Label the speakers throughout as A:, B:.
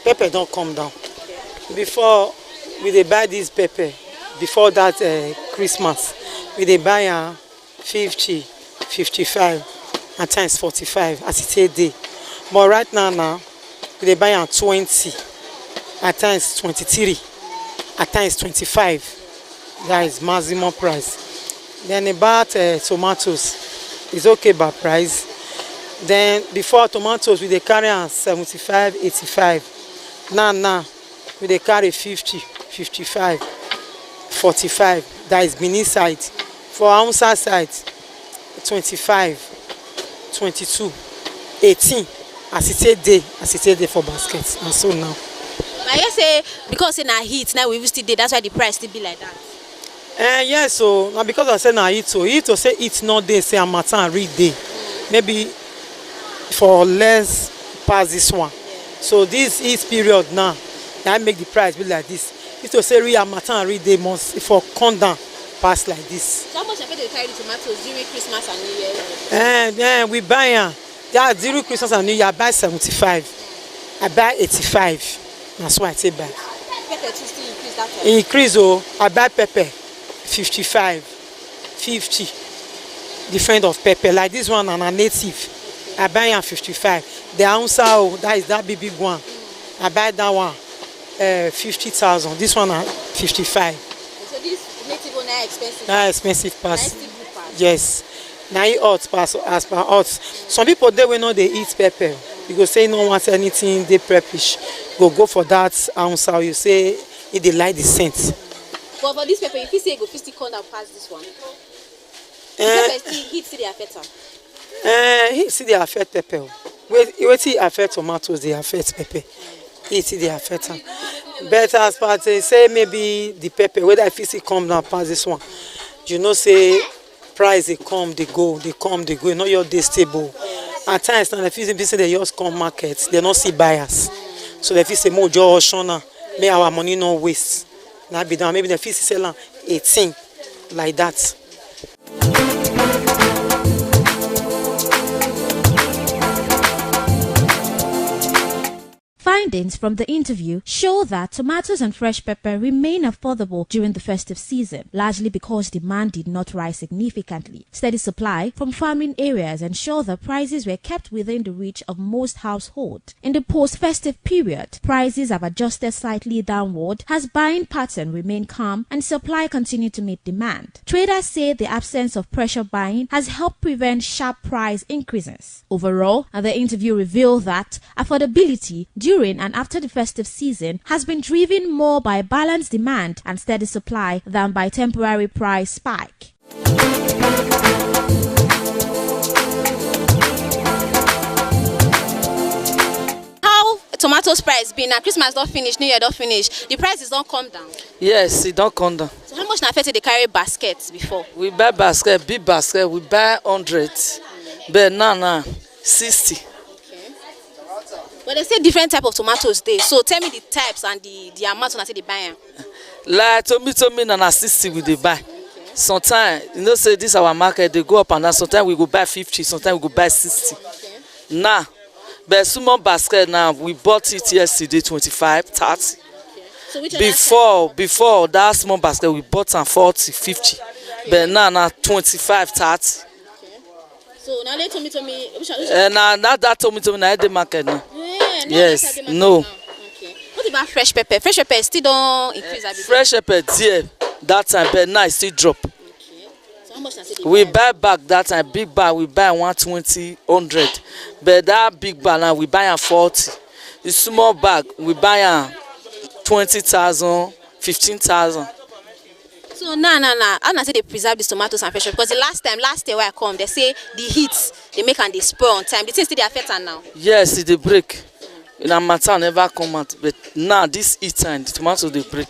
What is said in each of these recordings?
A: Pepper don't come down. Before we dey buy this pepper, before that Christmas, we dey buy 50, 55, at times 45 as it a day. But right now we dey buy 20, at times 23, at times 25. That is maximum price. Then about tomatoes, it's okay by price. Then before tomatoes, we dey carry 75, 85. Now we dey carry 50, 55, 45. That is Benin side. For Hausa side, 25, 22, 18. As it a day for baskets. And so now.
B: But I say because in our heat now we still day, that's why the price still be like that.
A: Yes, so now because I say na heat, so heat to say it's not day, say I'm and read day. Maybe for less past this one. So this heat period now, I make the price be like this. It to say real and read day must for come down pass like this.
B: So how much I pay to carry the tomatoes during Christmas and New Year?
A: We buy during Christmas and New Year I buy 75. I buy 85. That's why I say buy.
B: Pepper too still increase that time.
A: Increase I buy pepper 55, 50. Different of pepper. Like this one and a native. I buy 55. The ounce that is that big one. I buy that one 50,000. This one 55.
B: So this native one are expensive.
A: That expensive pass.
B: Pass.
A: Yes. Now it hot pass as per hot. Some people they will know they eat pepper. You go say no want anything they prepish. Go for that ounce. You say if they like the scent.
B: But for this pepper, if you say go 50 corner pass this one. Pepper still heat still they affect them.
A: Heat still they affect pepper. Wait till affect tomatoes, they affect pepper. Heat still they affect them. But as part say maybe the pepper, whether if it come down pass this one, you know say price they come, they go, they come, they go. Not your day stable. At times now if you say they just come market, they not see buyers. So if you say more just shona, may our money not waste. Now be down, maybe the fish sell 18 like that.
C: Findings from the interview show that tomatoes and fresh pepper remain affordable during the festive season, largely because demand did not rise significantly. Steady supply from farming areas ensure that prices were kept within the reach of most households. In the post-festive period, prices have adjusted slightly downward as buying pattern remained calm and supply continued to meet demand. Traders say the absence of pressure buying has helped prevent sharp price increases. Overall, the interview revealed that affordability during and after the festive season has been driven more by balanced demand and steady supply than by temporary price spike.
B: How tomatoes price been now? Christmas don't finish, New Year don't finish. The prices don't come down.
D: Yes, it don't come down.
B: So how much na affected they carry baskets before?
D: We buy basket, big basket, we buy 100. But now 60.
B: But they say different type of tomatoes there. So tell me the types and the amount when I say they buy them.
D: Like tomato na 60 we dey buy. Sometimes you know say this our market they go up and down. Sometimes we go buy 50, sometimes we go buy 60. Now, but small basket now we bought it yesterday 25, 30.
B: So which
D: before that small basket we bought am 40, 50. But now 25, 30.
B: So now they told me which
D: Now that tomato na the market now.
B: Yeah,
D: yes, no.
B: Okay. What about fresh pepper? Fresh pepper still don't increase a bit.
D: Fresh pepper there that time, but now it still drop.
B: Okay. So how much
D: We buy back that time, big bag we buy 120, 100. But that big bag now we buy am 40. The small bag we buy am 20,000, 15,000.
B: So nah. How na say they preserve these tomatoes and fresh pepper? Because the last year where I come, they say the heat they make and they spoil on time. The things still they affect am now.
D: Yes, it dey break. In a matter never come out, but now this heat time the tomatoes they break.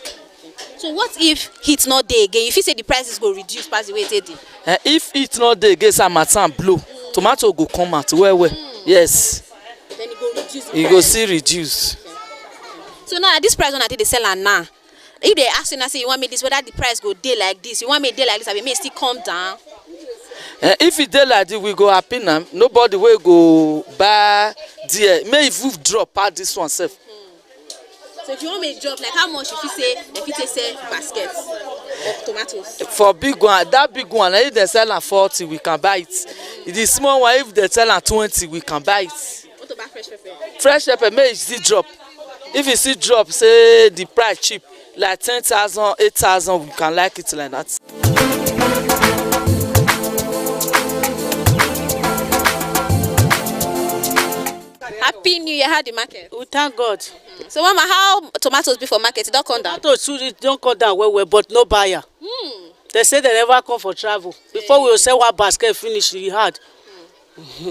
B: So what if heat not there again? If you say the prices go reduce past the way it did.
D: If heat not there again, some matter blow, tomato go come out well. Yes.
B: Then it go reduce.
D: It go still reduce.
B: So now at this price when I think they sell am now. If they ask you now say you want me this, whether the price go day like this, you want me day like this, I may still come down.
D: If it dey like this, we go happy now. Nobody will go buy there. May if we drop out this one self.
B: So if you want me drop, like how much if you say if you sell baskets of tomatoes?
D: For big one, that big one, if they sell at 40, we can buy it. The small one, if they sell at 20, we can buy it.
B: What about fresh pepper?
D: Fresh pepper may see drop. If you see drop, say the price cheap, like 10,000, 8,000, we can like it like that.
B: Happy New Year, how the market?
A: We thank God.
B: So mama, how tomatoes be for market? It don't come down.
A: Tomatoes too, it don't come down well, but no buyer. They say they never come for travel. Before we will sell one basket finish, we had.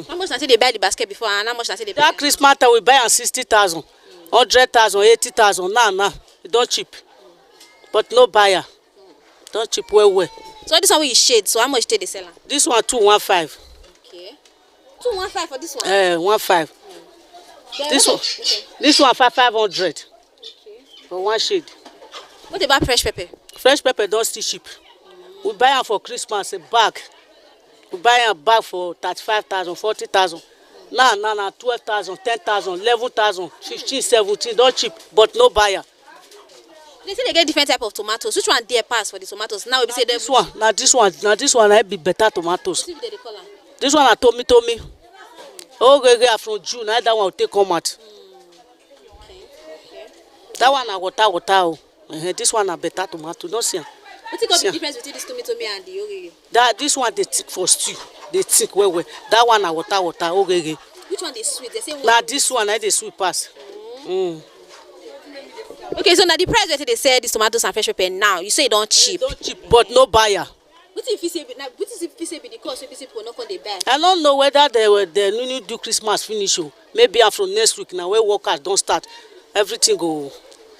B: How much I say they buy the basket before and how much I say they buy?
A: That Christmas time we buy am 60,000, 100,000, 80,000. Now, it don't cheap. But no buyer. Don't cheap well.
B: So this one we shade. So how much they sell?
A: This one 215.
B: Okay. 215 for this one.
A: 15.
B: Then
A: This
B: what
A: one,
B: okay.
A: this one 500 for one shade.
B: What about fresh pepper?
A: Fresh pepper don't still cheap. We buy am for Christmas a bag. We buy a bag for 35,000, 40,000. Now 12,000, 10,000, 11,000, 15, 17. Don't cheap, but no buyer.
B: They say they get different type of tomatoes. Which one they pass for the tomatoes? Now we say they
A: This one, this one I be better tomatoes.
B: see they call am.
A: This one I told me. Oh, from June, that one will take come out.
B: Okay.
A: That one na water. This one na better tomato. Don't see am.
B: What is the difference between this tomato and the orege?
A: That this one they thick for stew. They thick well. That one na water. Okay.
B: Which one they sweet? They say one.
A: Now this one I dey sweet pass.
B: Okay, so now the price that they sell these tomatoes and fresh pepper now, you say it don't cheap.
A: Don't cheap, but no buyer.
B: What if you say now? What if you say be the cost? If people not come they buy?
A: I don't know whether they need do Christmas finish. Maybe from next week now when workers don't start, everything go.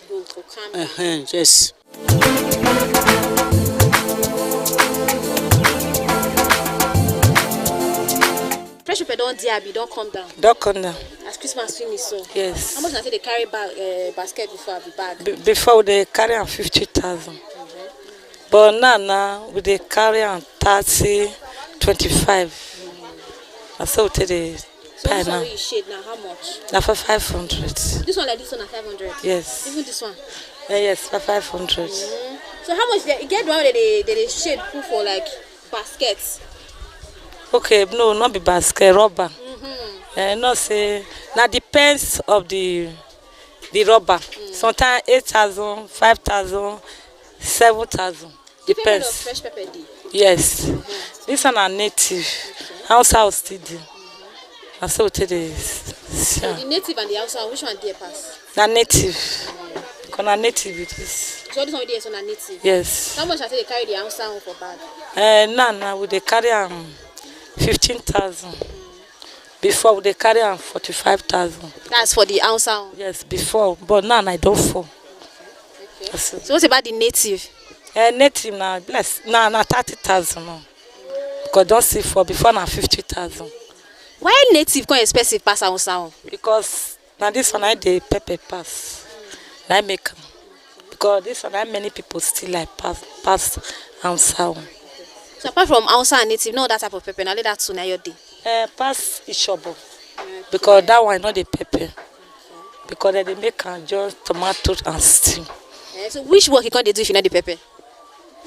B: Go calm down.
A: Yes.
B: Fresh pepper don't diaby, don't come down.
A: Don't come down.
B: As Christmas finish so.
A: Yes.
B: How much I say they carry basket before the bag?
A: Before they carry on 50,000. But now we they carry on 30, 25. That's so they
B: So
A: buy
B: this one
A: now.
B: wey you shade now, how much?
A: Now for 500.
B: This one like this one at 500.
A: Yes.
B: Even this one.
A: Yes, for 500.
B: So how much they get the one that they shade put for like baskets?
A: Okay, no, not be basket, rubber. No say now depends of the rubber. Sometimes 8,000, 5,000, 7,000.
B: Depends.
A: Depends.
B: Fresh pepper dey.
A: Yes. This one are native. House still do. And so it is.
B: So the native and the outside, which one dey pass?
A: Na native. Because na native it is.
B: So this one dey so na native.
A: Yes.
B: How much I say they carry the outside one for bag?
A: Now we dey carry 15,000. Before we dey carry 45,000.
B: That's for the outside one.
A: Yes, before. But now I don't fall.
B: Okay. So what about the native?
A: Native now bless. Now 30,000 now. Because don't see for before now 50,000.
B: Why native come expensive pass outside one?
A: Because now this one I dey pepper pass. I make am. Because this one many people still like pass outside.
B: So apart from outside and native, no that type of pepper. Now let that soon your day.
A: Pass Ishobo. Because that one not the pepper. Because they make just tomatoes and stew.
B: So which work you can't do if you know the pepper?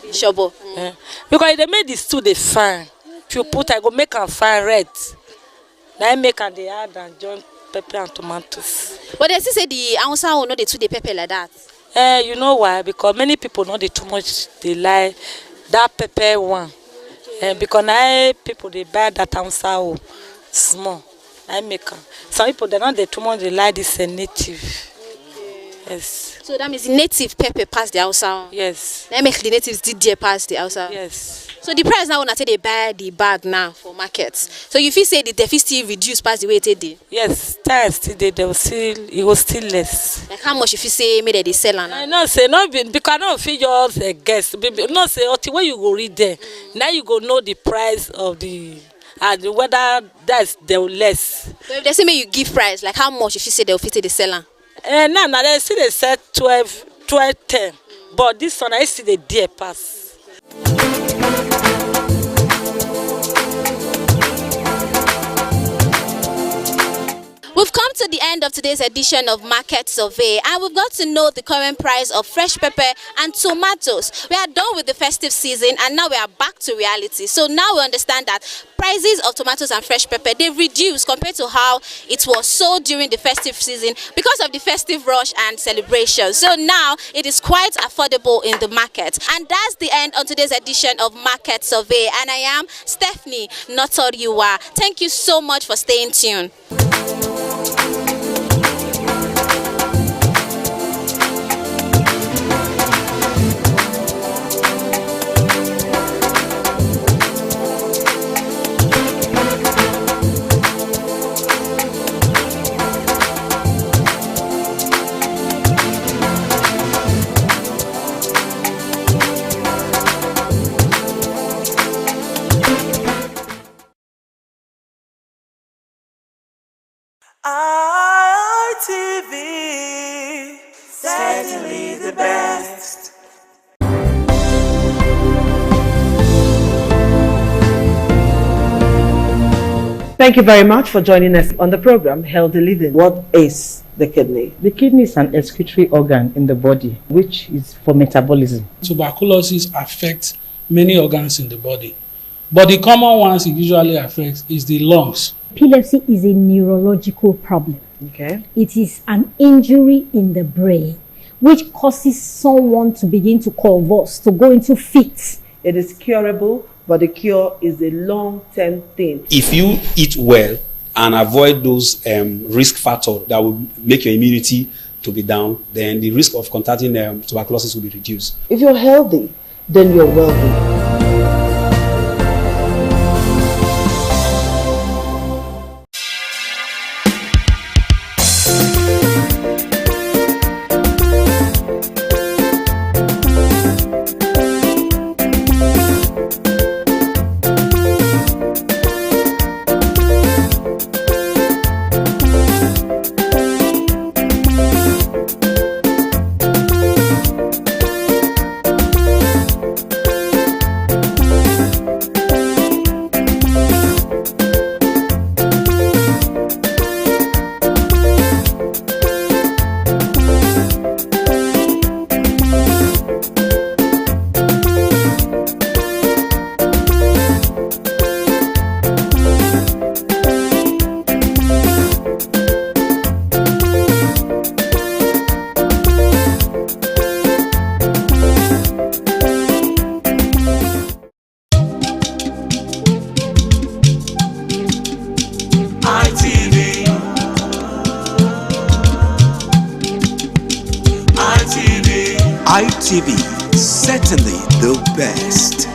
B: Shobo.
A: Because they make the stew they fine. If you put I go make am fine red. Now I make am they add and join pepper and tomatoes.
B: But they still say the outside will not they do the pepper like that.
A: You know why? Because many people know they too much they like that pepper one. Because now people they buy that outside small. I make am. Some people they not they too much they like this native. Yes.
B: So that means the native pepper pass the outside.
A: Yes.
B: That make the natives did there pass the outside.
A: Yes.
B: So the price now when I say they buy the bag now for markets. So you feel say the deficit still reduce past the way it did.
A: Yes. Time still they will still it was still less.
B: Like how much if you say maybe they sell now?
A: I know say not be because I don't feel just guess. No say until when you go read there. Now you go know the price of the and whether that's the less.
B: So if they say may you give price, like how much if you say they'll fit the seller?
A: Now they see they said 12, 10. But this one I see the dear pass.
B: We've come to the end of today's edition of Market Survey, and we've got to know the current price of fresh pepper and tomatoes. We are done with the festive season and now we are back to reality. So now we understand that prices of tomatoes and fresh pepper, they've reduced compared to how it was sold during the festive season because of the festive rush and celebration. So now it is quite affordable in the market. And that's the end on today's edition of Market Survey. And I am Stephanie Notoriuwa. Thank you so much for staying tuned.
E: ITV, certainly the best.
F: Thank you very much for joining us on the program Healthy Living. What is the kidney?
G: The kidney is an excretory organ in the body which is for metabolism.
H: Tuberculosis affects many organs in the body, but the common ones it usually affects is the lungs.
I: Epilepsy is a neurological problem.
F: Okay.
I: It is an injury in the brain which causes someone to begin to convulse, to go into fits.
F: It is curable, but the cure is a long-term thing.
J: If you eat well and avoid those risk factors that will make your immunity to be down, then the risk of contracting tuberculosis will be reduced.
F: If you're healthy, then you're wealthy.
E: ITV, certainly the best.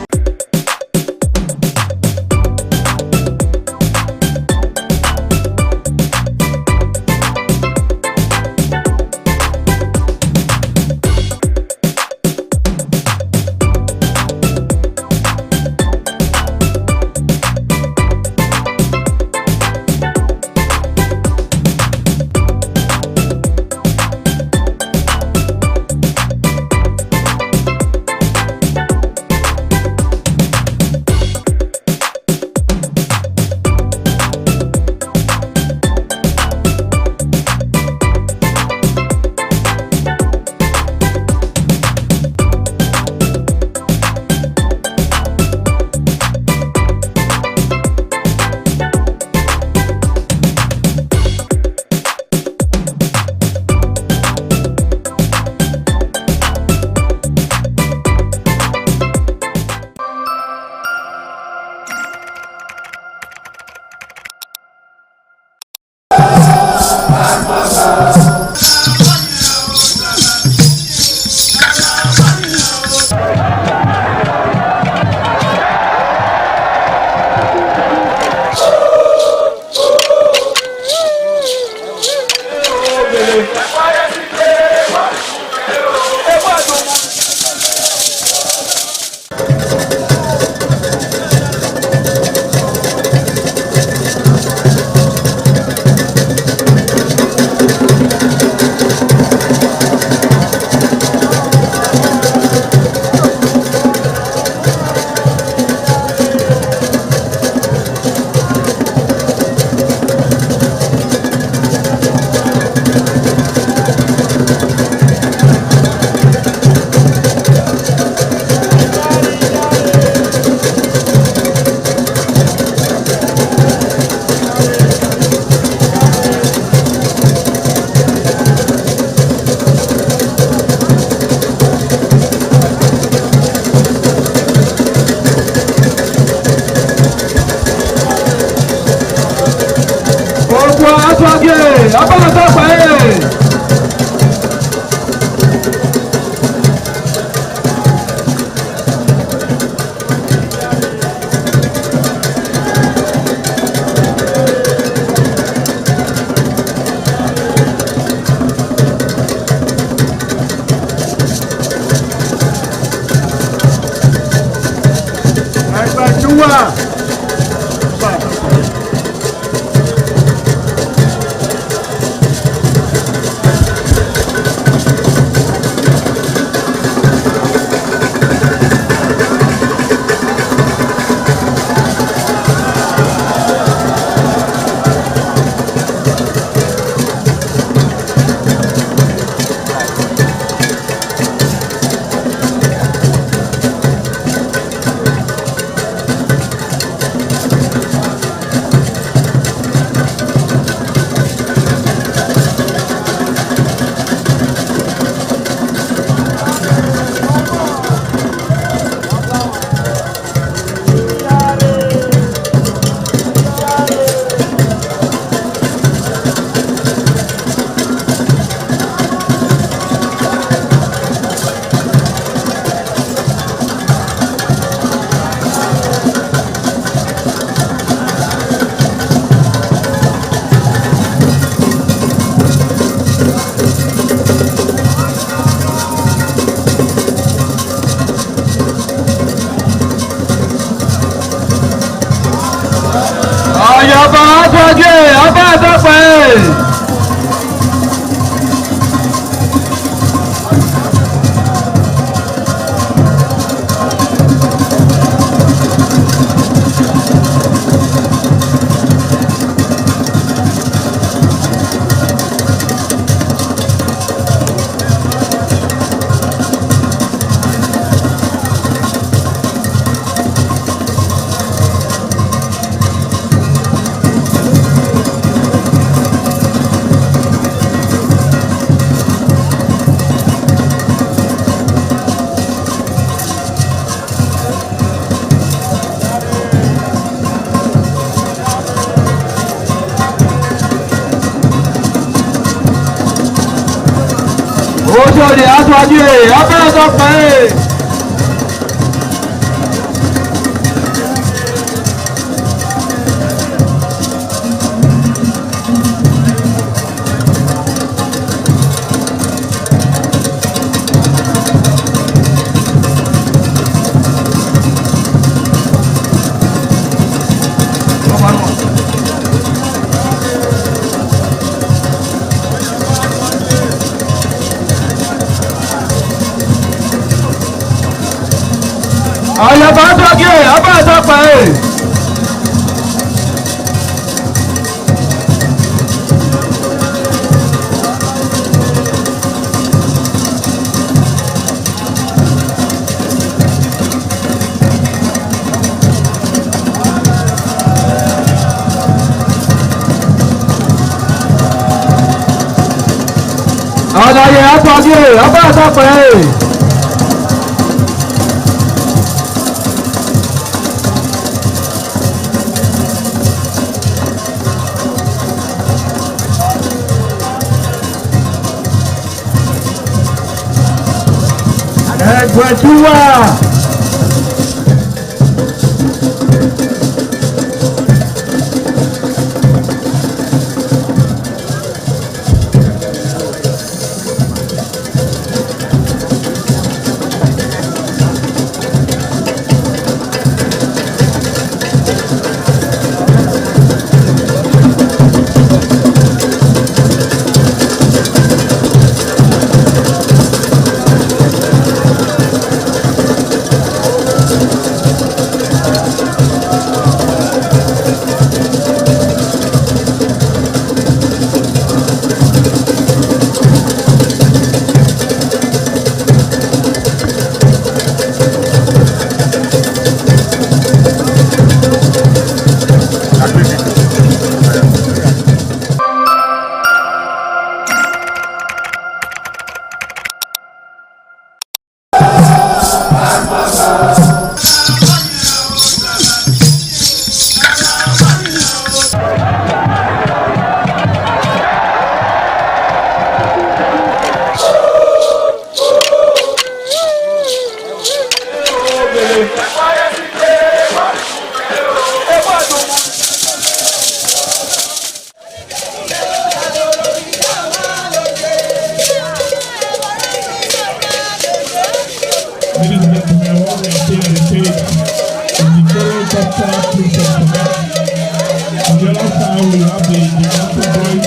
K: Oṣòdì aṣáájú ẹ̀ abẹ́rẹ́ tó pẹ́ ẹ̀. Àyàbá sọ́kè abẹ́rẹ́ tó pẹ́ ẹ̀. Àlàyé àtọ́jú abẹ́rẹ́ tó pẹ́ ẹ̀. Ẹgbẹ̀túwà. Ladies and gentlemen, what we are seeing on the stage is the current
L: On the other side, we have the Gymnastic boys.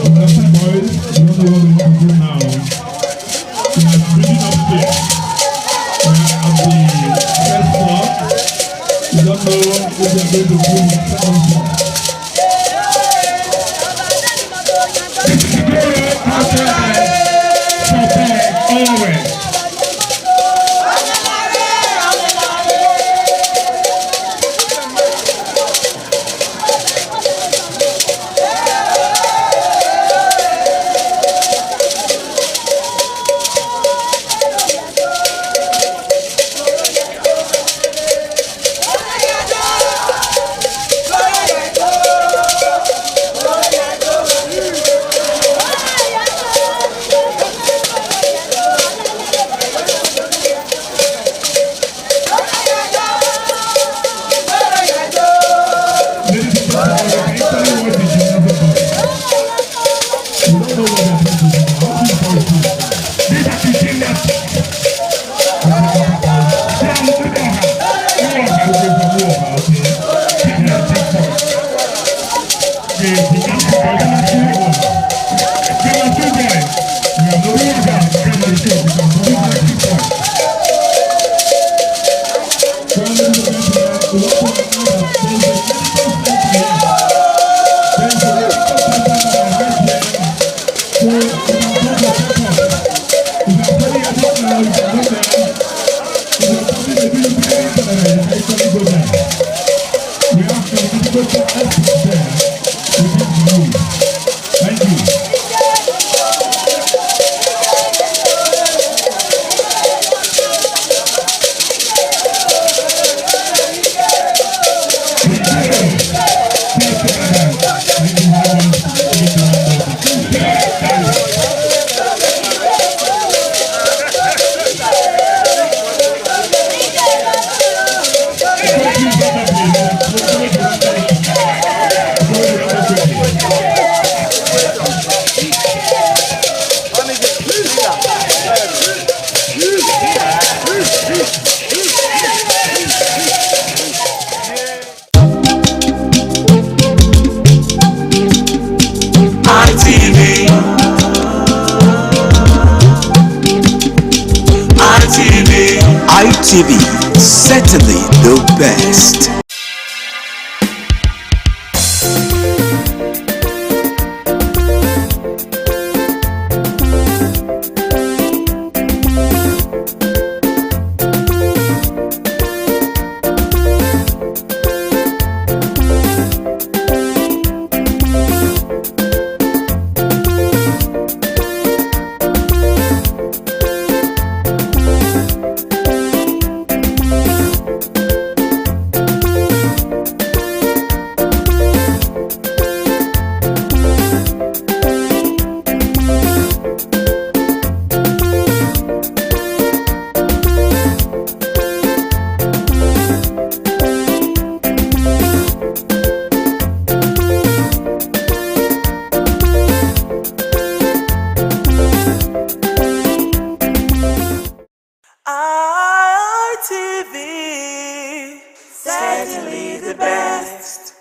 L: Gymnastic boys, we don't know what we want to do now. We are bringing upstairs. We are at the first floor. We don't know what we are going to do in the second floor. Always.
E: ITV, certainly the best. ITV, certainly the best.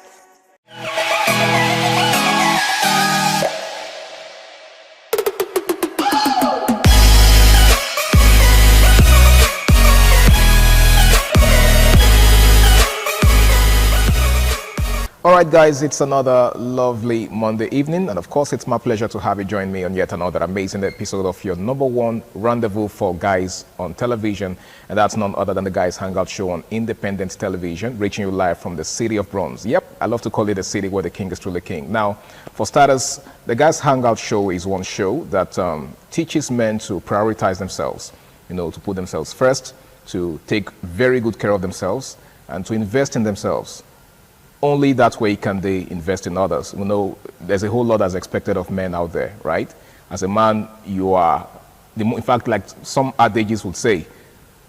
M: Alright guys, it's another lovely Monday evening, and of course it's my pleasure to have you join me on yet another amazing episode of your #1 rendezvous for guys on television, and that's none other than the Guys Hangout Show on Independent Television, reaching you live from the city of Bronze. Yep, I love to call it the city where the king is truly king. Now, for starters, the Guys Hangout Show is one show that teaches men to prioritize themselves, to put themselves first, to take very good care of themselves, and to invest in themselves. Only that way can they invest in others. There's a whole lot that's expected of men out there, right? As a man, you are, in fact, like some adages would say,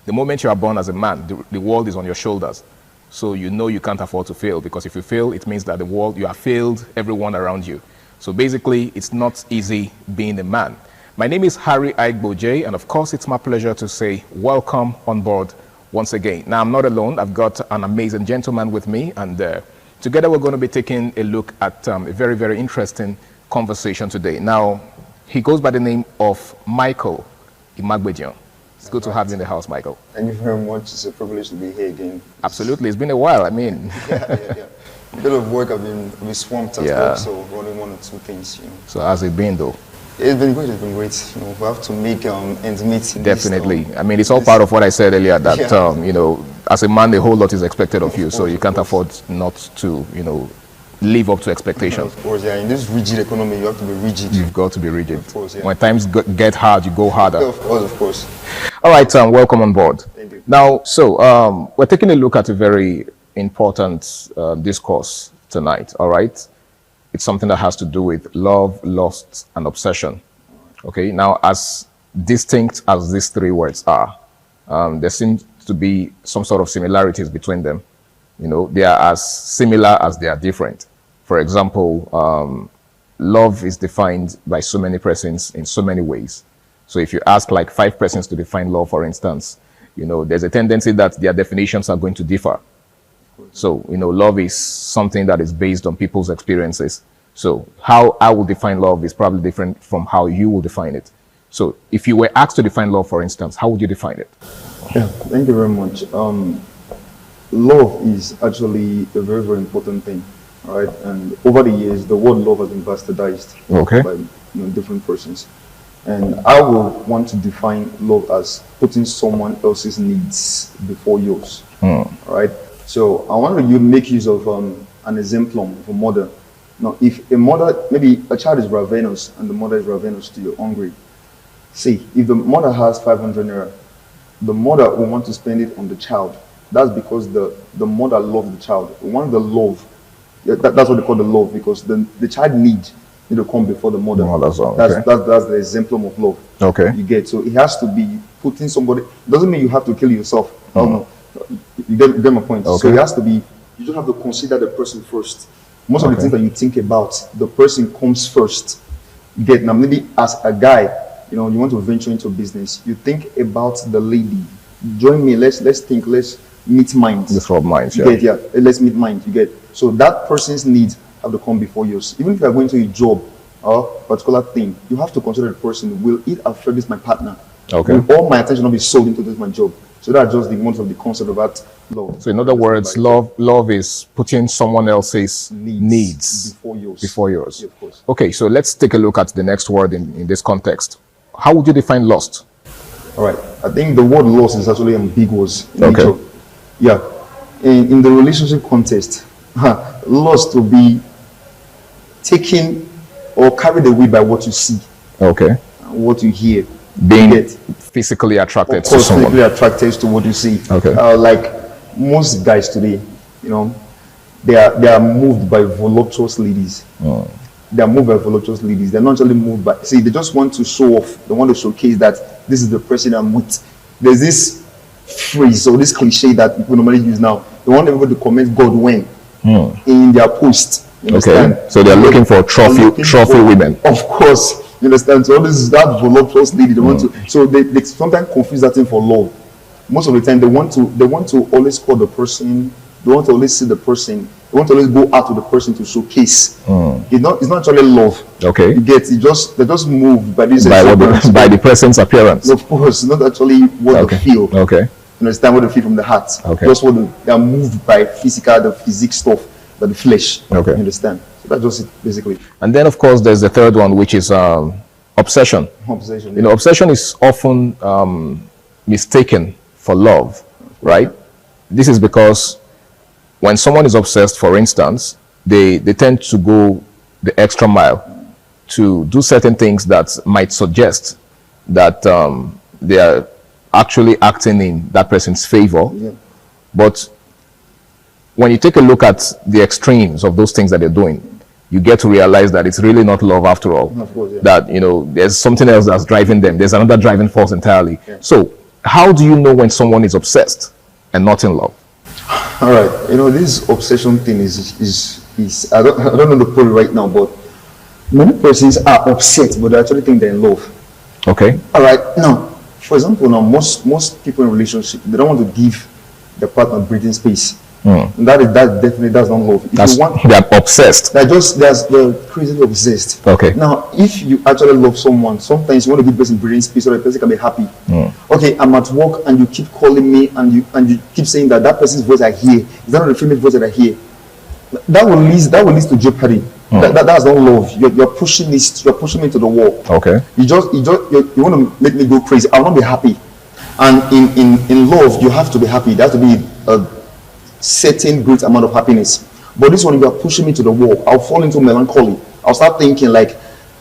M: the moment you are born as a man, the world is on your shoulders. So you can't afford to fail, because if you fail, it means that you have failed everyone around you. So basically, it's not easy being a man. My name is Harry Aigboje, and of course, it's my pleasure to say welcome on board once again. Now, I'm not alone. I've got an amazing gentleman with me, and together we're going to be taking a look at a very, very interesting conversation today. Now, he goes by the name of Michael Imagbejian. It's good to have you in the house, Michael.
N: Thank you very much. It's a privilege to be here again.
M: Absolutely. It's been a while. I mean,
N: yeah. A bit of work. I've been swamped at work, so running one or two things, you know.
M: So how's it been, though?
N: It's been great. It's been great. You know, we have to make ends meet.
M: Definitely. I mean, it's all part of what I said earlier. That you know, as a man, a whole lot is expected of you. So you can't afford not to, you know, live up to expectations.
N: Of course, yeah. In this rigid economy, you have to be rigid.
M: You've got to be rigid.
N: Of course, yeah.
M: When times get hard, you go harder.
N: Of course.
M: All right, welcome on board.
N: Thank you.
M: Now, so we're taking a look at a very important discourse tonight. All right, it's something that has to do with love, lust, and obsession. Okay. Now, as distinct as these three words are, there seems to be some sort of similarities between them. You know, they are as similar as they are different. For example, love is defined by so many persons in so many ways. So if you ask like 5 persons to define love, for instance, you know, there's a tendency that their definitions are going to differ. So, you know, love is something that is based on people's experiences. So how I will define love is probably different from how you will define it. So if you were asked to define love, for instance, how would you define it?
N: Yeah, thank you very much. Love is actually a very, very important thing. All right, and over the years, the word love has been bastardized by different persons. And I will want to define love as putting someone else's needs before yours. All right, so I want to make use of an example of a mother. Now, if a mother, maybe a child is ravenous and the mother is ravenous to you, hungry. See, if the mother has 500 naira, the mother will want to spend it on the child. That's because the mother loves the child. One of the love, that's what they call the love, because the child need to come before the mother. That's the example of love.
M: Okay.
N: You get, so it has to be putting somebody. Doesn't mean you have to kill yourself. No. You get my point.
M: Okay.
N: So it has to be. You just have to consider the person first. Most of the things that you think about, the person comes first. You get, now maybe as a guy, you know, you want to venture into business. You think about the lady. Join me. Let's think. Let's meet minds.
M: Let's rub minds.
N: You get, let's meet minds. You get. So that person's needs have to come before yours. Even if you are going to a job or particular thing, you have to consider the person. Will it affect this my partner?
M: Okay.
N: Will all my attention not be sold into this my job? So that's just the most of the concept of that love.
M: So in other words, love is putting someone else's needs
N: before yours.
M: Yeah, of course. Okay, so let's take a look at the next word in this context. How would you define lust?
N: All right. I think the word lust is actually ambiguous in
M: nature.
N: Okay. Yeah. In the relationship context, lust will be taken or carried away by what you see.
M: Okay.
N: What you hear.
M: Being physically attracted to someone.
N: Physically attracted to what you see.
M: Okay.
N: Like most guys today, you know, they are moved by voluptuous ladies. They are moved by voluptuous ladies. They're not actually moved by. See, they just want to show off. They want to showcase that this is the person I'm with. There's this phrase or this cliche that people normally use now. They want everybody to comment God when in their post.
M: Okay. So they're looking for trophy women.
N: Of course. You understand? So this is that voluptuous lady. They want to. So they sometimes confuse that thing for love. Most of the time, they want to always call the person. They want to always see the person. They want to always go out to the person to showcase. It's not actually love.
M: Okay.
N: You get it. They're just moved by this.
M: By the person's appearance.
N: Of course, not actually what they feel.
M: Okay.
N: You understand what they feel from the heart.
M: Okay.
N: Just what they are moved by the physique stuff, by the flesh.
M: Okay.
N: You understand? So that's just it, basically.
M: And then, of course, there's the third one, which is obsession.
N: Obsession.
M: You know, obsession is often mistaken for love, right? This is because when someone is obsessed, for instance, they tend to go the extra mile to do certain things that might suggest that they are actually acting in that person's favor.
N: Yeah.
M: But when you take a look at the extremes of those things that they're doing, you get to realize that it's really not love after all.
N: Of course, yeah.
M: That, you know, there's something else that's driving them. There's another driving force entirely.
N: Yeah.
M: So how do you know when someone is obsessed and not in love?
N: All right. You know, this obsession thing is I don't know the point right now, but many persons are upset, but they actually think they're in love.
M: Okay.
N: All right. Now, For example, now most people in relationship, they don't want to give the partner breathing space. And that definitely does not love.
M: They're obsessed.
N: They're crazily obsessed.
M: Okay.
N: Now, if you actually love someone, sometimes you want to give the person breathing space so the person can be happy. Okay, I'm at work and you keep calling me and you keep saying that person's voice I hear is not the female voice that I hear. That will lead to jeopardy. That's not love. You're pushing me to the wall.
M: Okay.
N: You want to make me go crazy. I will not be happy. And in love, you have to be happy. There has to be a certain great amount of happiness. But this one, you are pushing me to the wall. I'll fall into melancholy. I'll start thinking like,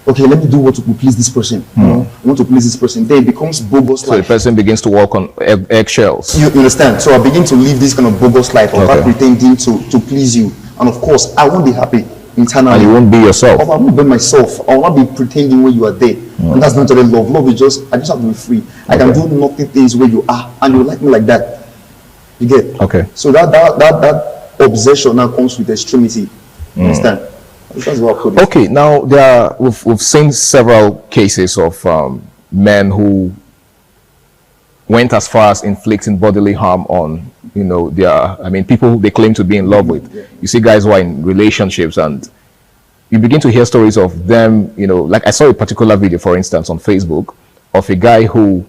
N: okay, let me do what to please this person. I want to please this person. Then it becomes bogus
M: So
N: life.
M: the person begins to walk on eggshells.
N: You understand? So I begin to live this kind of bogus life. I'll start pretending to please you. And of course, I won't be happy internally.
M: And you won't be yourself.
N: I won't be myself. I will not be pretending when you are there. And that's not really love. Love is I just have to be free. I can do nothing things where you are, and you like me like that. You get?
M: Okay.
N: So that obsession now comes with extremity. You understand? That's what I put it.
M: Okay, now we've seen several cases of men who went as far as inflicting bodily harm on people they claim to be in love with. You see guys who are in relationships and you begin to hear stories of them, like I saw a particular video, for instance, on Facebook of a guy who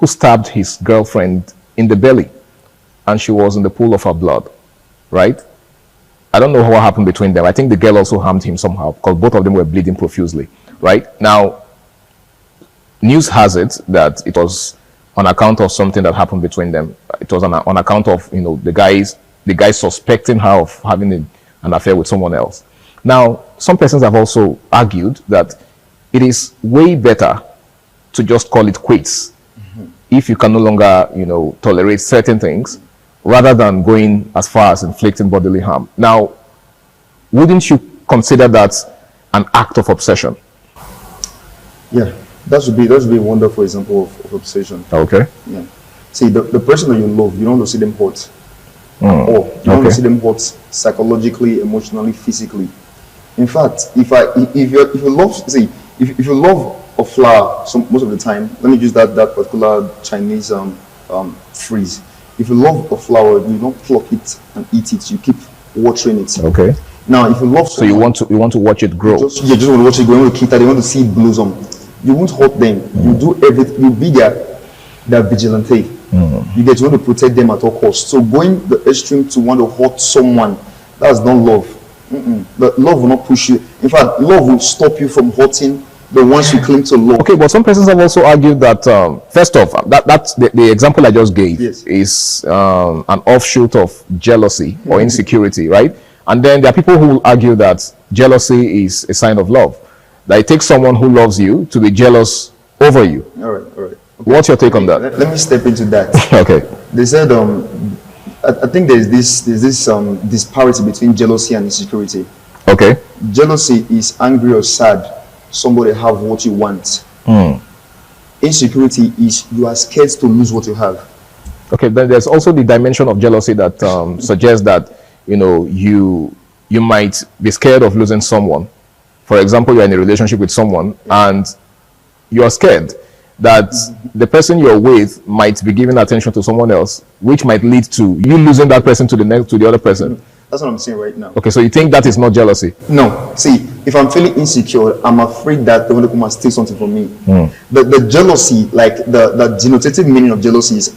M: stabbed his girlfriend in the belly and she was in the pool of her blood, right? I don't know what happened between them. I think the girl also harmed him somehow because both of them were bleeding profusely, right? Now, news has it that it was on account of something that happened between them. It was on account of, the guy suspecting her of having an affair with someone else. Now, some persons have also argued that it is way better to just call it quits if you can no longer, tolerate certain things rather than going as far as inflicting bodily harm. Now, wouldn't you consider that an act of obsession?
N: Yeah, that should be a wonderful example of obsession.
M: Okay.
N: Yeah. See, the person that you love, you don't want to see them hurt. Or you don't want to see them hurt psychologically, emotionally, physically. In fact, if you love a flower, most of the time, let me use that particular Chinese phrase. If you love a flower, you don't pluck it and eat it. You keep watering it.
M: Okay.
N: Now, if you love someone,
M: so you want to watch it grow.
N: You just want to watch it grow. You want to keep that. You want to see it blossom. You won't hurt them. You do everything. You be their vigilante. You want to protect them at all costs. So going the extreme to want to hurt someone, that's not love. But love will not push you. In fact, love will stop you from hurting the ones you claim to love.
M: Okay, but some persons have also argued that first off, that's the example I just gave is an offshoot of jealousy or insecurity, right? And then there are people who will argue that jealousy is a sign of love. That it takes someone who loves you to be jealous over you.
N: All right. Okay.
M: What's your take on that?
N: Let me step into that.
M: Okay.
N: They said I think there's this disparity between jealousy and insecurity.
M: Okay.
N: Jealousy is angry or sad somebody have what you want. Insecurity is you are scared to lose what you have.
M: Okay, then there's also the dimension of jealousy that suggests that you might be scared of losing someone. For example, you're in a relationship with someone and you're scared that the person you're with might be giving attention to someone else, which might lead to you losing that person to the other person.
N: That's what I'm saying right now.
M: Okay, so you think that is not jealousy?
N: No. See, if I'm feeling insecure, I'm afraid that they want to come and steal something from me. The jealousy, like the denotative meaning of jealousy is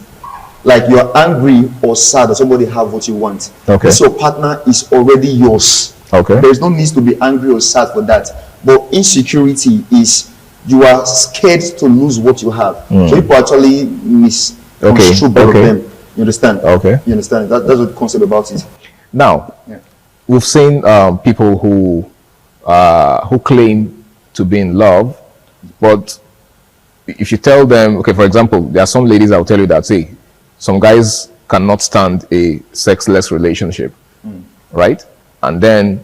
N: like you're angry or sad that somebody have what you want.
M: Okay.
N: This your partner is already yours.
M: Okay.
N: There's no need to be angry or sad for that. But insecurity is you are scared to lose what you have. So people actually misconstrue both of them. You understand?
M: Okay.
N: You understand? That's what the concept about it.
M: Now, we've seen people who claim to be in love, but if you tell them, okay, for example, there are some ladies that will tell you that, say, some guys cannot stand a sexless relationship, right? And then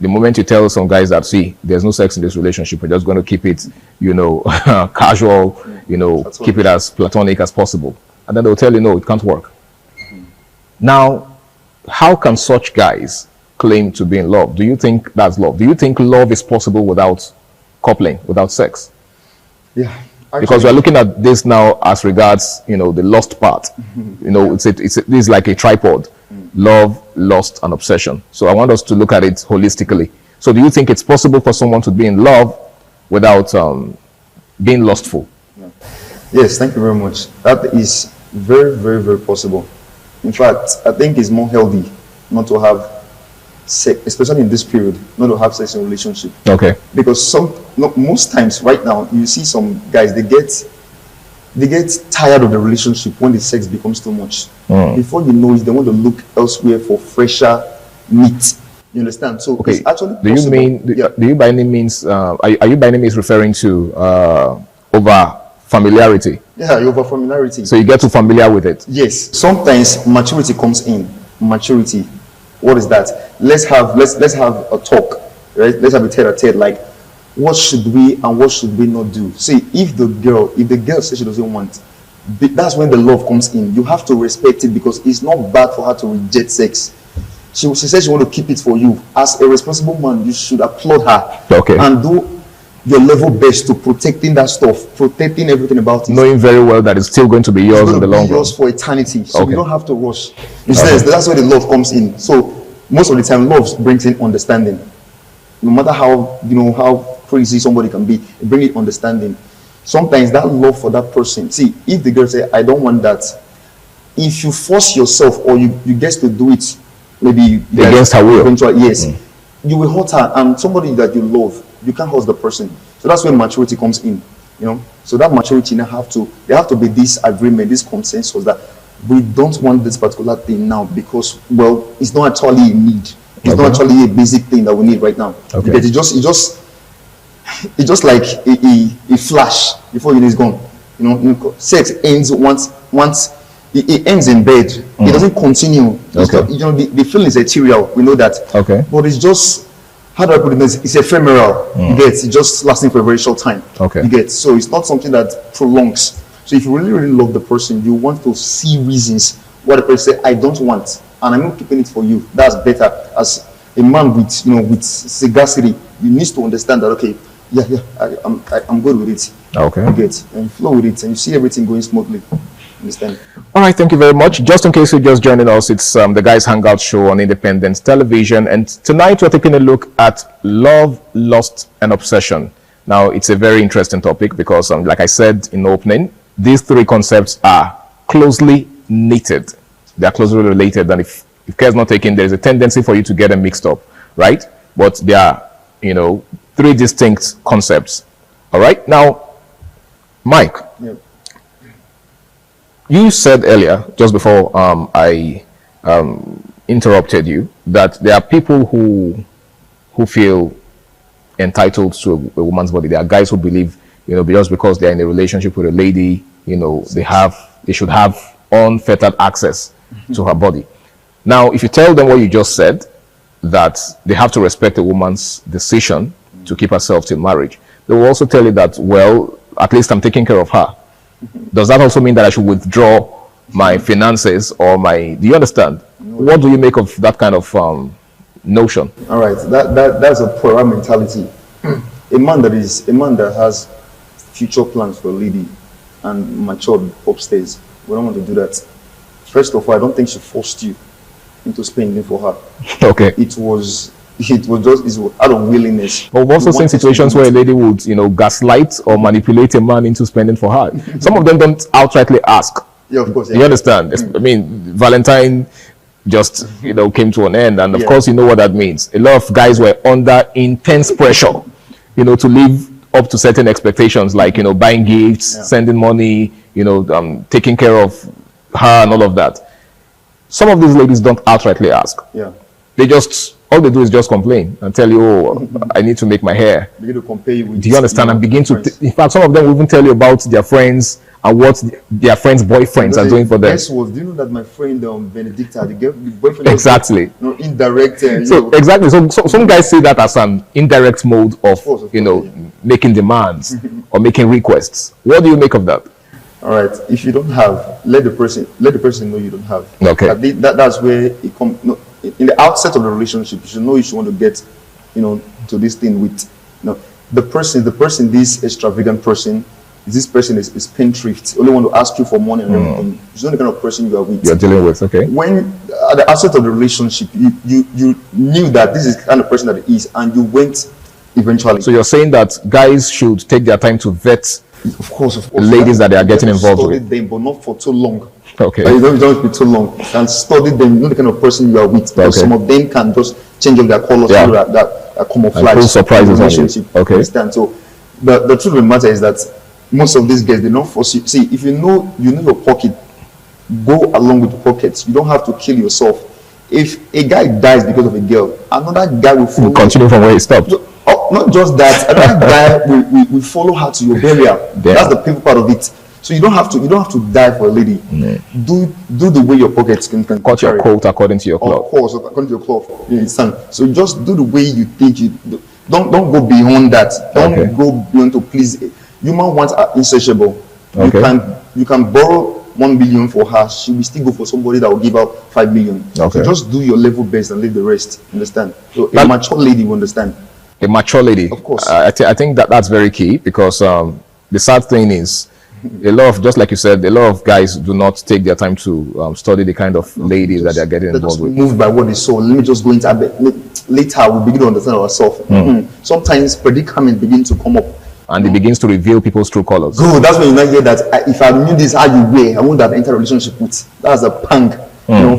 M: the moment you tell some guys that, see, there's no sex in this relationship, we're just going to keep it, casual, keep it as platonic as possible. And then they'll tell you, no, it can't work. Now, how can such guys claim to be in love? Do you think that's love? Do you think love is possible without coupling, without sex?
N: Yeah,
M: Because we're looking at this now as regards, the lost part. This is like a tripod: love, lust, and obsession. So I want us to look at it holistically. So do you think it's possible for someone to be in love without being lustful?
N: Yes, thank you very much. That is very, very, very possible. In fact, I think it's more healthy not to have sex, especially in this period, not to have sex in a relationship.
M: Okay.
N: Because most times right now, you see some guys, they get tired of the relationship when the sex becomes too much. Before you know it, they want to look elsewhere for fresher meat. You understand? So it's actually possible.
M: Do you by any means are you by any means referring to over familiarity?
N: Yeah, over familiarity.
M: So you get too familiar with it.
N: Yes. Sometimes maturity comes in. Maturity. What is that? Let's have a talk, right? Let's have a tete-a-tete, like what should we and what should we not do? See, if the girl says she doesn't want, that's when the love comes in. You have to respect it, because it's not bad for her to reject sex. She says she wants to keep it for you. As a responsible man, you should applaud her.
M: Okay.
N: And do your level best to protecting that stuff, protecting everything about it.
M: Knowing very well that it's still going to be yours in the long run.
N: Yours for eternity. So you don't have to rush. That's where the love comes in. So most of the time, love brings in understanding. No matter how crazy somebody can be, it brings in understanding. Sometimes that love for that person. See, if the girl say, I don't want that, if you force yourself or you get to do it, maybe
M: against her will.
N: Yes. You will hurt her, and somebody that you love, you can't hurt the person. So that's where maturity comes in. So that maturity there have to be this agreement, this consensus that we don't want this particular thing now because, well, it's not actually a need. It's not actually a basic thing that we need right now.
M: Okay.
N: Because it's just like a flash before it's gone. Sex ends once it ends in bed. It doesn't continue.
M: Okay.
N: The feeling is ethereal. We know that.
M: Okay.
N: But it's just, how do I put it? It's ephemeral. You get, it's just lasting for a very short time.
M: Okay.
N: You get, so it's not something that prolongs. So if you really, really love the person, you want to see reasons why the person say, I don't want, and I'm not keeping it for you. That's better. As a man with sagacity, you need to understand that, okay, I'm good with it.
M: Okay.
N: You get, and you flow with it, and you see everything going smoothly. Understand?
M: All right, thank you very much. Just in case you're just joining us, it's the Guys Hangout show on Independence Television, and tonight we're taking a look at love, lust, and obsession. Now, it's a very interesting topic because, like I said in the opening, these three concepts are closely knitted. They are closely related, and if care is not taken, there is a tendency for you to get them mixed up, right? But they are, three distinct concepts. All right, now, Mike.
N: Yep.
M: You said earlier, just before I interrupted you, that there are people who feel entitled to a woman's body. There are guys who believe, just because they're in a relationship with a lady, they should have unfettered access to her body. Now, if you tell them what you just said, that they have to respect a woman's decision to keep herself till marriage, they will also tell you that, well, at least I'm taking care of her. Does that also mean that I should withdraw my finances or do you understand? What do you make of that kind of notion?
N: All right, that's a poorer mentality. A man that has future plans for a lady and matured upstairs, we don't want to do that. First of all, I don't think she forced you into spending for her.
M: Okay.
N: It was out of willingness.
M: But we've also seen situations where a lady would, gaslight or manipulate a man into spending for her. Some of them don't outrightly ask.
N: Yeah, of course. Yeah.
M: You understand? I mean, Valentine just, came to an end. And of course, you know what that means. A lot of guys were under intense pressure, to live up to certain expectations, like, buying gifts, sending money, taking care of her and all of that. Some of these ladies don't outrightly ask.
N: Yeah.
M: All they do is just complain and tell you, oh, I need to make my hair.
N: Begin to compare you with.
M: Do you understand? And begin to, in fact, some of them will even tell you about their friends and what their friends' boyfriends are doing for them.
N: Guess what? Do you know that my friend Benedicta, the boyfriend?
M: Exactly.
N: Indirect.
M: Exactly. So some guys see that as an indirect mode of making demands or making requests. What do you make of that?
N: All right. If you don't have, let the person know you don't have.
M: Okay.
N: That's where it comes. No, in the outset of the relationship, you should know you should want to get, to this thing with, the person, this extravagant person, this person is spendthrift, only want to ask you for money and everything. It's not the kind of person you are with.
M: You're dealing with, okay.
N: When at the outset of the relationship, you knew that this is the kind of person that he is, and you went eventually.
M: So you're saying that guys should take their time to vet,
N: of course,
M: ladies that they are getting involved
N: study
M: with.
N: them, but not for too long.
M: Okay.
N: You don't be too long. And study them, know the kind of person you are with. Because some of them can just change up their colors that camouflage.
M: And surprises on you. Okay.
N: Understand? So the truth of the matter is that most of these guys, they don't force you. See, if you know your pocket, go along with the pockets. You don't have to kill yourself. If a guy dies because of a girl, another guy will follow.
M: Continue from where he stopped.
N: Oh, not just that, another guy will follow her to your burial. That's the painful part of it. So you don't have to die for a lady. Do the way your pockets can
M: cut your coat according to your cloth.
N: Of course, according to your cloth. You understand? So just do the way you think you do. Don't go beyond that. Don't go beyond to please. Human wants are insatiable. You can borrow 1 billion for her. She will still go for somebody that will give out 5 million. So just do your level best and leave the rest. Understand? So a mature lady will understand.
M: A mature lady.
N: Of course.
M: I think that's very key, because the sad thing is, a lot of, just like you said, a lot of guys do not take their time to study the kind of ladies that they're getting involved with.
N: Moved by what they saw. Let me just go into later we'll begin to understand ourselves. Sometimes predicaments begin to come up.
M: And it begins to reveal people's true colors.
N: Good. That's when you now hear that if I knew this how you were, I wouldn't have entered a relationship with. That's a pang,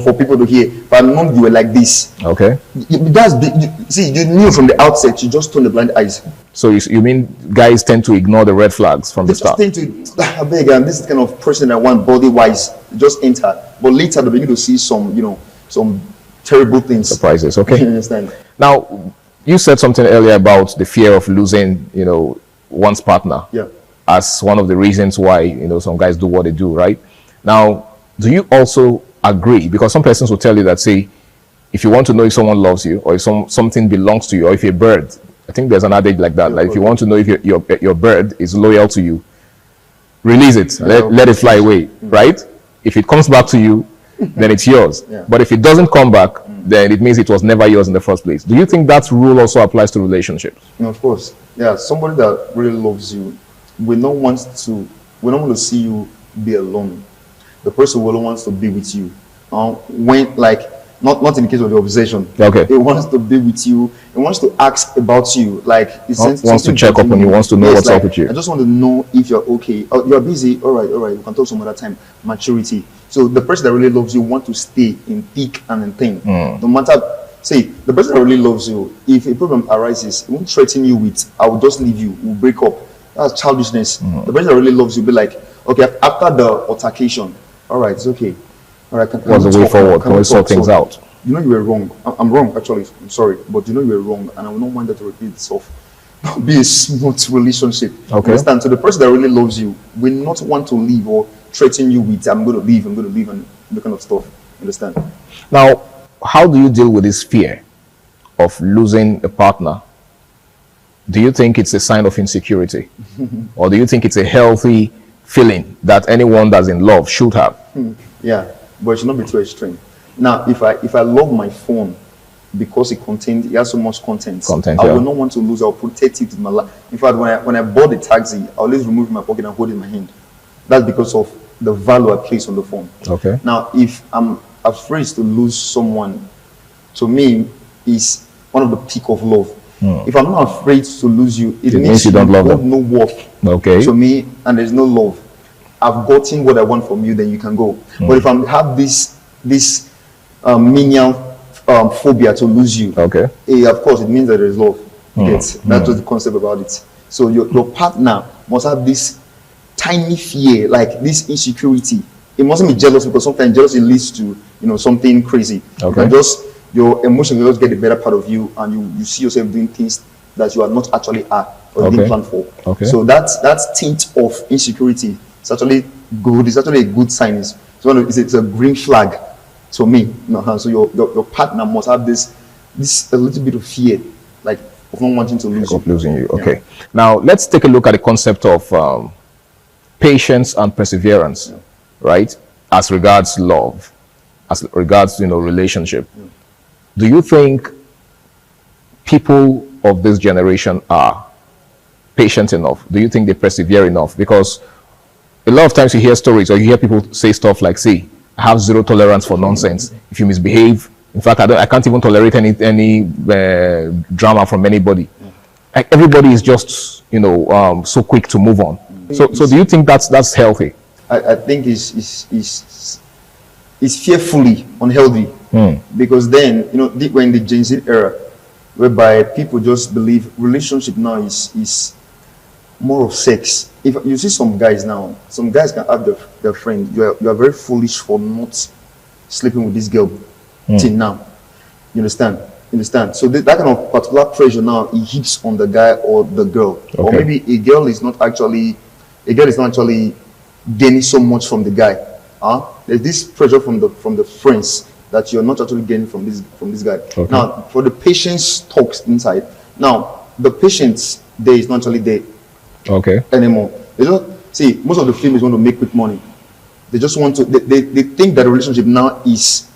N: for people to hear. If I knew you were like this.
M: Okay.
N: You knew from the outset. You just turned the blind eyes.
M: So you mean guys tend to ignore the red flags from the start?
N: They just tend to, I beg, and this is the kind of person I want body-wise. Just enter, but later they begin to see some terrible things.
M: Surprises. Okay.
N: You understand?
M: Now, you said something earlier about the fear of losing, one's partner.
N: Yeah.
M: As one of the reasons why some guys do what they do, right? Now, do you also agree? Because some persons will tell you that, say, if you want to know if someone loves you, or if something belongs to you, or if you're a bird, I think there's an adage like that. Like if you want to know if your bird is loyal to you, release it, let it fly away, right? If it comes back to you, then it's yours. But if it doesn't come back, then it means it was never yours in the first place. Do you think that rule also applies to relationships?
N: Of course. Yeah, somebody that really loves you will not want to see you be alone. The person will wants to be with you. Not in the case of the obsession.
M: Okay.
N: He wants to be with you. He wants to ask about you. He
M: wants to check up on you. Wants to know what's up with you.
N: I just want to know if you're okay. Oh, you're busy. All right. We can talk some other time. Maturity. So the person that really loves you want to stay in thick and in thin. No matter. See, the person that really loves you, if a problem arises, he won't threaten you with, I will just leave you. We'll break up. That's childishness. The person that really loves you will be like, okay, after the altercation, all right, it's okay. All right,
M: what's the way forward? Can we sort things out?
N: You know you were wrong. I'm wrong, actually. I'm sorry. But you know you were wrong, and I will not want that to repeat itself. Be a smooth relationship.
M: Okay.
N: Understand? So the person that really loves you will not want to leave or threaten you with, I'm going to leave, and that kind of stuff. Understand?
M: Now, how do you deal with this fear of losing a partner? Do you think it's a sign of insecurity? Or do you think it's a healthy feeling that anyone that's in love should have?
N: Yeah, but it should not be too extreme. Now, if I love my phone because it has so much content, I will not want to lose. I'll protect it with my life. In fact, when I bought the taxi, I always remove my pocket and hold it in my hand. That's because of the value I place on the phone.
M: Okay.
N: Now, if I'm afraid to lose someone, to me, is one of the peak of love. If I'm not afraid to lose you, it means you don't love them. No worth.
M: Okay.
N: To me, and there's no love. I've gotten what I want from you, then you can go. But if I have this minion phobia to lose you,
M: okay,
N: of course it means that there is love. That's just the concept about it. So your partner must have this tiny fear, like this insecurity. It mustn't be jealous, because sometimes jealousy leads to something crazy.
M: Okay.
N: Your emotions will just get the better part of you, and you see yourself doing things that you are not actually are or didn't plan for.
M: Okay.
N: So that tint of insecurity is actually good. It's actually a good sign. It's a green flag to me. So your partner must have this a little bit of fear, like of not wanting to lose you.
M: Of losing you. Okay. Yeah. Now let's take a look at the concept of patience and perseverance, right? As regards love, as regards relationship. Do you think people of this generation are patient enough? Do you think they persevere enough? Because a lot of times you hear stories or you hear people say stuff like, see, I have zero tolerance for nonsense. If you misbehave, in fact, I can't even tolerate any drama from anybody. Like, everybody is just, so quick to move on. So do you think that's healthy?
N: I think it's fearfully unhealthy. Because then, we're in the Gen Z era, whereby people just believe relationship now is more of sex. If you see some guys now, some guys can have their friend, you are very foolish for not sleeping with this girl till now. You understand? So that kind of particular pressure now, it hits on the guy or the girl. Okay. Or maybe a girl is not actually gaining so much from the guy. There's this pressure from the friends that you're not actually gaining from this guy. Okay. Now, for the patience talks inside. Now, the patience there is not actually there. Okay. Anymore. They just see, most of the females want to make quick money. They just want to. They think that the relationship now is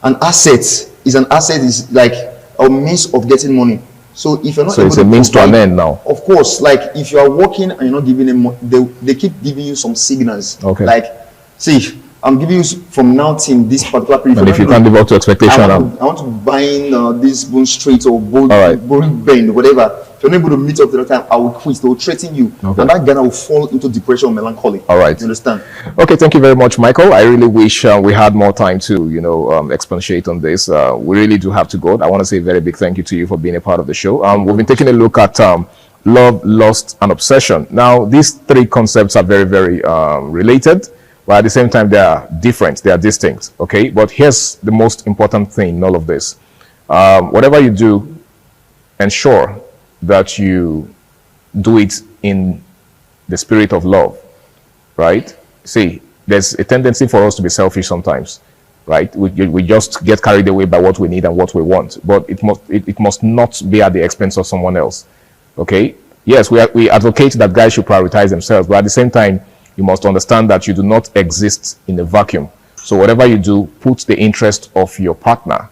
N: an asset. Is like a means of getting money. So if you're not, so it's a means to an end now. Of course, like if you are working and you're not giving them, they keep giving you some signals. Okay. Like, see, I'm giving you from now till this particular period. And if you can't live up to expectation, I want to buy this Bone Street or Bone Bend, whatever. If you're not able to meet up to the time, I will quit. They will threaten you. Okay. And that guy will fall into depression or melancholy. All right. You understand? Okay, thank you very much, Michael. I really wish we had more time to, expatiate on this. We really do have to go. I want to say a very big thank you to you for being a part of the show. We've been taking a look at love, lust, and obsession. Now, these three concepts are very, very related, but at the same time, they are different. They are distinct. Okay, but here's the most important thing in all of this. Whatever you do, ensure that you do it in the spirit of love, right? See, there's a tendency for us to be selfish sometimes, right? We just get carried away by what we need and what we want, but it must not be at the expense of someone else, okay? Yes, we advocate that guys should prioritize themselves, but at the same time, you must understand that you do not exist in a vacuum. So whatever you do, put the interest of your partner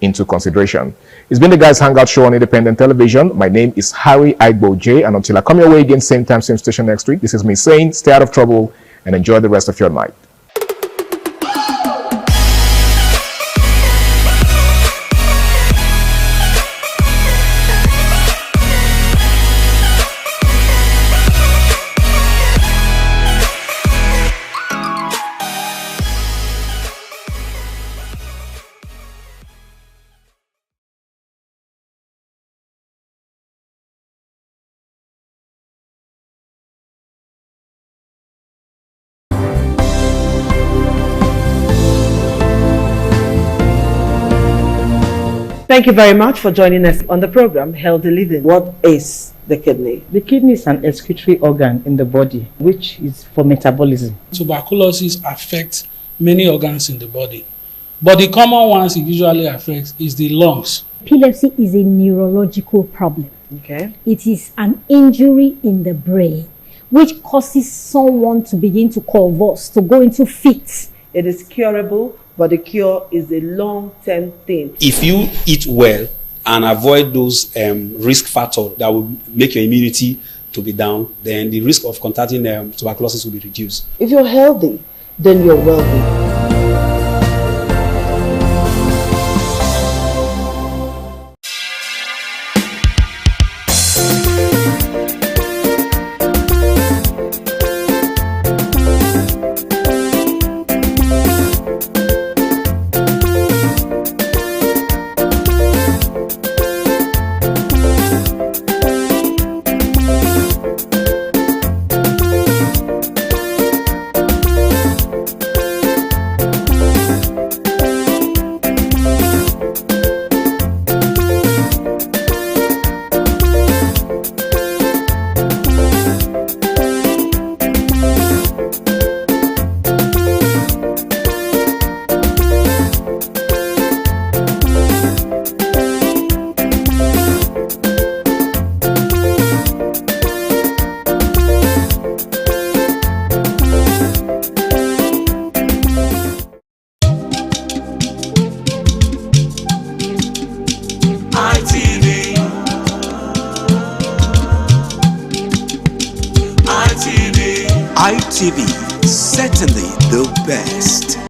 N: into consideration. It's been the Guys Hangout Show on Independent Television. My name is Harry Aigbo J, and until I come your way again, same time, same station next week, this is me saying stay out of trouble and enjoy the rest of your night.
F: Thank you very much for joining us on the program Healthy Living. What is the kidney?
G: The kidney is an excretory organ in the body, which is for metabolism.
H: Tuberculosis affects many organs in the body, but the common ones it usually affects is the lungs.
I: Epilepsy is a neurological problem.
F: Okay.
I: It is an injury in the brain which causes someone to begin to convulse, to go into fits.
F: It is curable, but the cure is a long-term thing.
J: If you eat well and avoid those risk factors that will make your immunity to be down, then the risk of contracting tuberculosis will be reduced.
F: If you're healthy, then you're wealthy.
E: ITV, certainly the best.